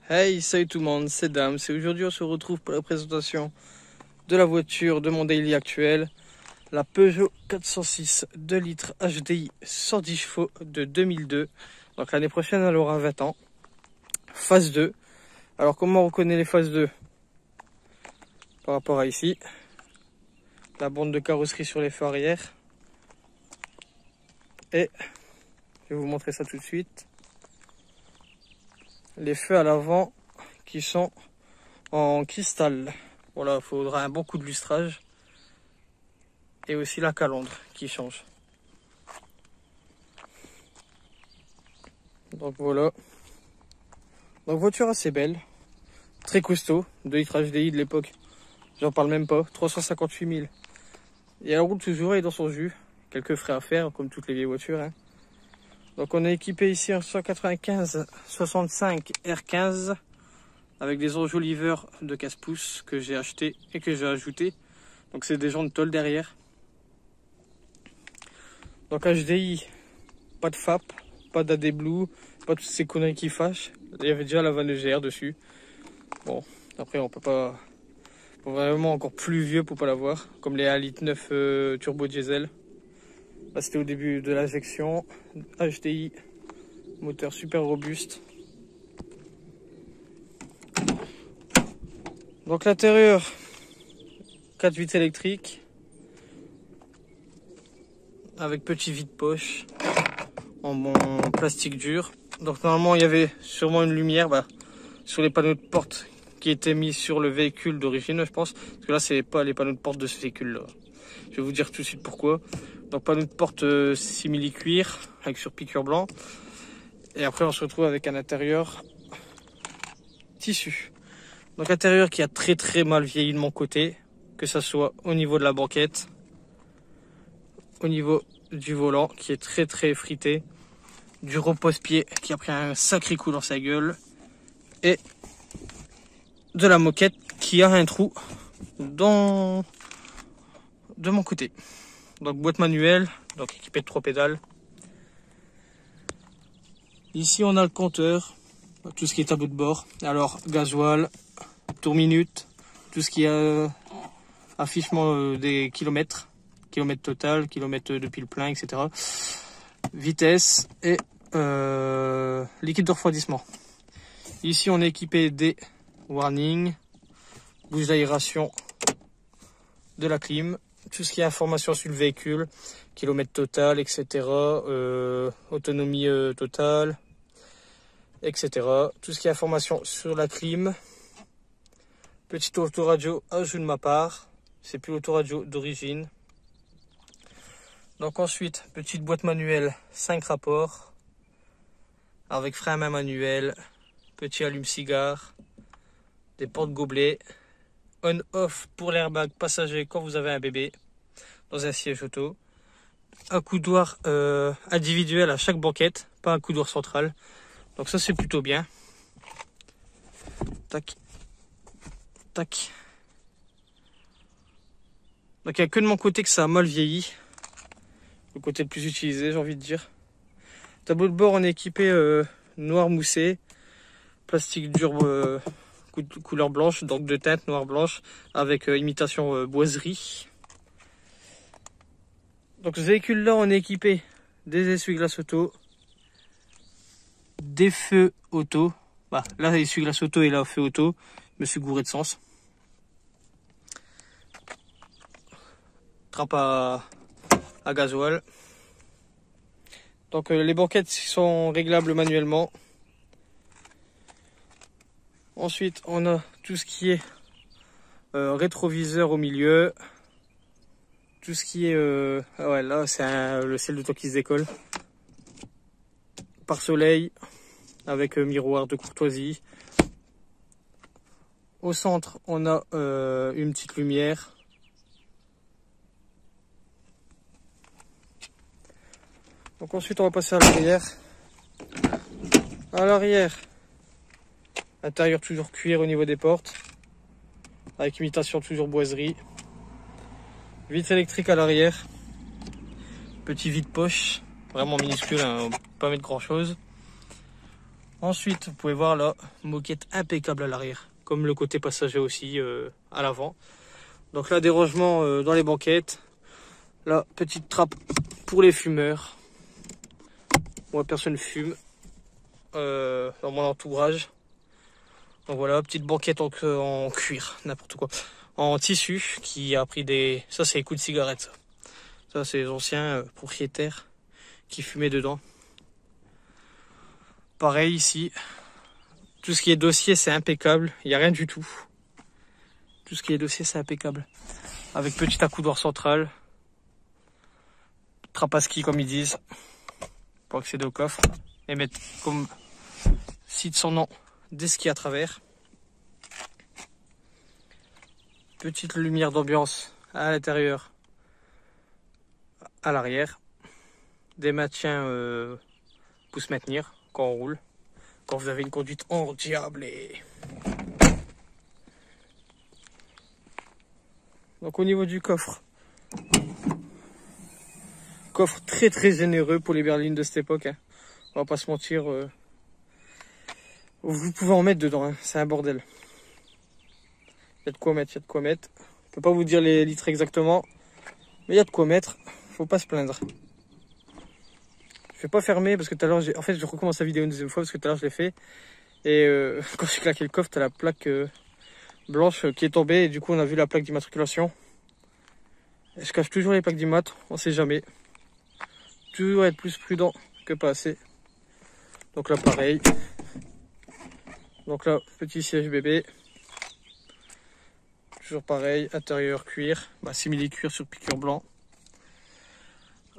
Hey, salut tout le monde, c'est Dame. Aujourd'hui on se retrouve pour la présentation de la voiture de mon daily actuel, la Peugeot 406 2 litres HDI 110 chevaux de 2002. Donc l'année prochaine elle aura 20 ans. Phase 2. Alors comment on reconnaît les phases 2 par rapport à ici? La bande de carrosserie sur les feux arrière. Et je vais vous montrer ça tout de suite. Les feux à l'avant qui sont en cristal. Voilà, il faudra un bon coup de lustrage. Et aussi la calandre qui change. Donc voilà. Donc voiture assez belle. Très costaud. 2 litres HDI de l'époque. J'en parle même pas. 358 000. Et elle roule toujours, elle est dans son jus. Quelques frais à faire, comme toutes les vieilles voitures. Hein. Donc on est équipé ici en 195 65 R15 avec des enjoliveurs de 15 pouces que j'ai acheté et que j'ai ajouté. Donc c'est des jantes tôle derrière. Donc HDI, pas de FAP, pas d'AD Blue, pas toutes ces conneries qui fâchent. Il y avait déjà la vanne EGR dessus. Bon, après on peut pas... Faut vraiment encore plus vieux pour pas l'avoir. Comme les 1,9 L turbo diesel. Là c'était au début de l'injection. HDI, moteur super robuste. Donc l'intérieur, 4 électrique. Avec petit vide-poche. En bon plastique dur. Donc normalement il y avait sûrement une lumière sur les panneaux de porte qui étaient mis sur le véhicule d'origine, je pense. Parce que là c'est pas les panneaux de porte de ce véhicule là. Je vais vous dire tout de suite pourquoi. Donc panneau de porte simili-cuir avec surpiqûre blanc. Et après on se retrouve avec un intérieur tissu. Donc intérieur qui a très mal vieilli de mon côté. Que ça soit au niveau de la banquette. Au niveau du volant qui est très frité. Du repose-pied qui a pris un sacré coup dans sa gueule. Et de la moquette qui a un trou de mon côté. Donc boîte manuelle, donc équipée de 3 pédales. Ici on a le compteur, tout ce qui est tableau de bord. Alors gasoil, tour minute, tout ce qui est affichement des kilomètres, kilomètres total, kilomètres depuis le plein, etc. Vitesse et liquide de refroidissement. Ici on est équipé des warnings, bouche d'aération, de la clim. Tout ce qui est information sur le véhicule, kilomètre total, etc. Autonomie totale, etc. Tout ce qui est information sur la clim. Petite autoradio ajout de ma part. C'est plus l'autoradio d'origine. Donc ensuite, petite boîte manuelle 5 rapports. Avec frein à main manuel. Petit allume-cigare. Des porte-gobelets. On-off pour l'airbag passager quand vous avez un bébé dans un siège auto. Un coudoir individuel à chaque banquette, pas un coudoir central. Donc ça c'est plutôt bien. Tac. Tac. Donc il n'y a que de mon côté que ça a mal vieilli. le côté le plus utilisé, j'ai envie de dire. Tableau de bord, on est équipé noir moussé, plastique dur couleur blanche, donc de teinte noir blanche avec imitation boiserie. Donc ce véhicule là, on est équipé des essuie-glaces auto, des feux auto. Bah là essuie-glace auto et là feu auto, je me suis gouré de sens. Trappe à gasoil. Donc les banquettes sont réglables manuellement. Ensuite on a tout ce qui est rétroviseur au milieu. Tout ce qui est... Ah ouais, là c'est le ciel de temps qui se décolle. Pare-soleil avec miroir de courtoisie. Au centre on a une petite lumière. Donc ensuite on va passer à l'arrière. À l'arrière, intérieur toujours cuir au niveau des portes, avec imitation toujours boiserie. Vitre électrique à l'arrière. Petit vide-poche, vraiment minuscule, hein, on peut pas mettre grand chose. Ensuite vous pouvez voir là, moquette impeccable à l'arrière, comme le côté passager aussi à l'avant. Donc là des rangements dans les banquettes. Là petite trappe pour les fumeurs. Moi personne fume dans mon entourage. Donc voilà, petite banquette en cuir, n'importe quoi. En tissu qui a pris des... Ça c'est les coups de cigarette ça. Ça c'est les anciens propriétaires qui fumaient dedans. Pareil ici. Tout ce qui est dossier c'est impeccable. Il n'y a rien du tout. Tout ce qui est dossier c'est impeccable. Avec petit accoudoir central. Trappe à ski comme ils disent. Pour accéder au coffre. Et mettre comme cite son nom des skis à travers. Petite lumière d'ambiance à l'intérieur, à l'arrière. Des maintiens pour se maintenir quand on roule. Quand vous avez une conduite endiablée. Donc au niveau du coffre. Coffre très très généreux pour les berlines de cette époque. Hein. On va pas se mentir. Vous pouvez en mettre dedans, hein. C'est un bordel. Il y a de quoi mettre, il y a de quoi mettre. Je peux pas vous dire les litres exactement, mais il y a de quoi mettre. Faut pas se plaindre. Je vais pas fermer parce que tout à l'heure, en fait, je recommence la vidéo une deuxième fois parce que tout à l'heure je l'ai fait. Et quand j'ai claqué le coffre, t'as la plaque blanche qui est tombée et du coup on a vu la plaque d'immatriculation. Je cache toujours les plaques d'immat, on sait jamais. Toujours être plus prudent que pas assez. Donc là pareil. Donc là, petit siège bébé. Toujours pareil, intérieur cuir, simili cuir sur piqûre blanc.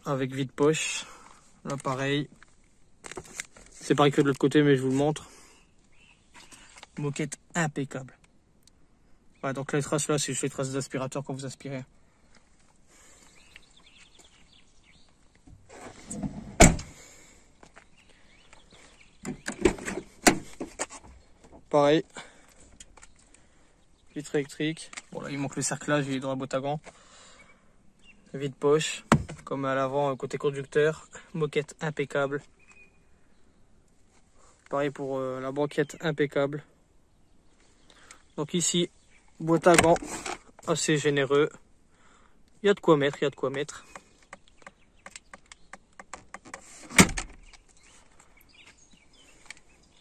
Avec vide poche. Là pareil. C'est pareil que de l'autre côté mais je vous le montre. Moquette impeccable. Voilà, donc les traces là c'est juste les traces d'aspirateur quand vous aspirez. Pareil. Vitre électrique. Bon là il manque le cerclage, il est dans la boîte à gants. Vide poche. Comme à l'avant côté conducteur. Moquette impeccable. Pareil pour la banquette impeccable. Donc ici, boîte à gants assez généreux. Il y a de quoi mettre, il y a de quoi mettre.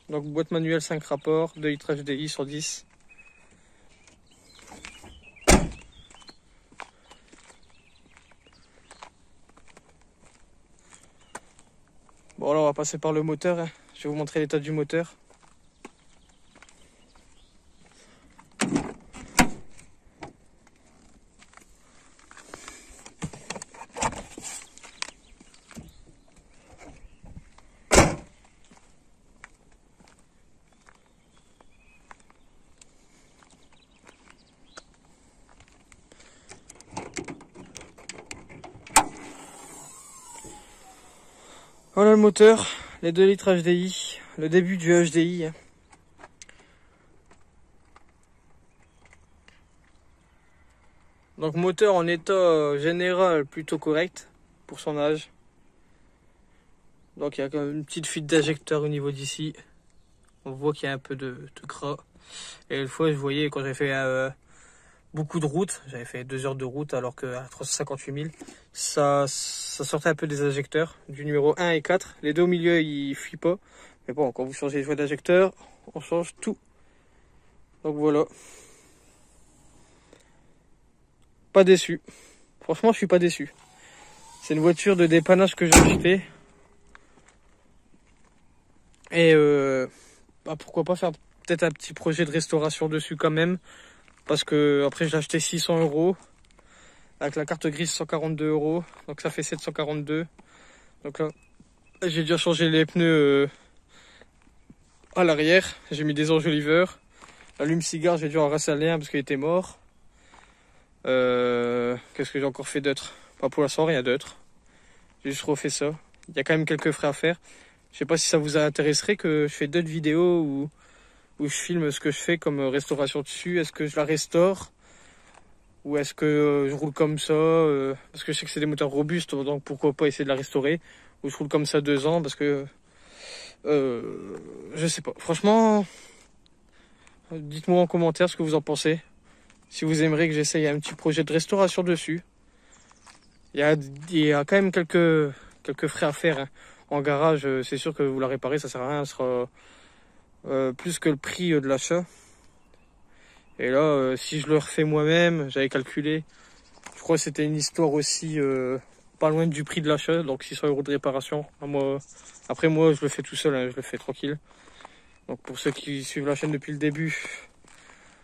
Donc boîte manuelle 5 rapports, 2 litres HDI sur 10. Bon là on va passer par le moteur, hein. Je vais vous montrer l'état du moteur. Voilà le moteur, les 2 litres HDI, le début du HDI. Donc moteur en état général plutôt correct pour son âge. Donc il y a quand même une petite fuite d'injecteur au niveau d'ici. On voit qu'il y a un peu de gras. Et une fois, je voyais quand j'avais fait beaucoup de route, j'avais fait 2 heures de route alors qu'à 358 000, ça sortait un peu des injecteurs du numéro 1 et 4. Les deux au milieu, ils fuient pas. Mais bon, quand vous changez les joies d'injecteur, on change tout. Donc voilà. Pas déçu. Franchement, je suis pas déçu. C'est une voiture de dépannage que j'ai achetée. Et pourquoi pas faire peut-être un petit projet de restauration dessus quand même. Parce que après je l'ai acheté 600 €. Avec la carte grise 142 €. Donc ça fait 742. Donc là, j'ai déjà changé les pneus à l'arrière. J'ai mis des enjoliveurs. L'allume-cigare, j'ai dû en rassaler un parce qu'il était mort. Qu'est-ce que j'ai encore fait d'autre? Pas pour l'instant, rien d'autre. J'ai juste refait ça. Il y a quand même quelques frais à faire. Je sais pas si ça vous intéresserait que je fais d'autres vidéos où je filme ce que je fais comme restauration dessus. Est-ce que je la restaure ou est-ce que je roule comme ça parce que je sais que c'est des moteurs robustes, donc pourquoi pas essayer de la restaurer, ou je roule comme ça 2 ans parce que je sais pas. Franchement, dites-moi en commentaire ce que vous en pensez. Si vous aimeriez que j'essaye un petit projet de restauration dessus. Il y a quand même quelques frais à faire, hein. En garage, c'est sûr que vous la réparez, ça sert à rien, ça sera plus que le prix de l'achat. Et là, si je le refais moi-même, j'avais calculé, je crois que c'était une histoire aussi pas loin du prix de l'achat, donc 600 € de réparation. Après moi, je le fais tout seul, hein, je le fais tranquille. Donc pour ceux qui suivent la chaîne depuis le début,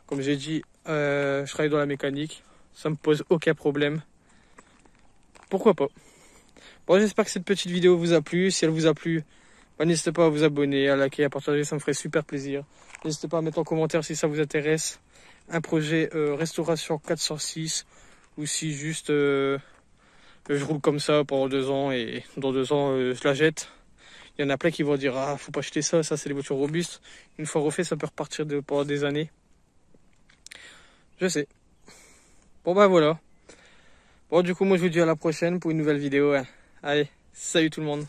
comme j'ai dit, je travaille dans la mécanique, ça me pose aucun problème. Pourquoi pas? Bon, j'espère que cette petite vidéo vous a plu. Si elle vous a plu, bah, n'hésitez pas à vous abonner, à liker, à partager, ça me ferait super plaisir. N'hésitez pas à mettre en commentaire si ça vous intéresse un projet restauration 406 ou si juste je roule comme ça pendant 2 ans et dans 2 ans je la jette. Il y en a plein qui vont dire ah, faut pas acheter ça, ça c'est des voitures robustes. Une fois refait, ça peut repartir pendant des années. Je sais. Bon bah voilà. Bon, du coup, moi je vous dis à la prochaine pour une nouvelle vidéo, hein. Allez, salut tout le monde.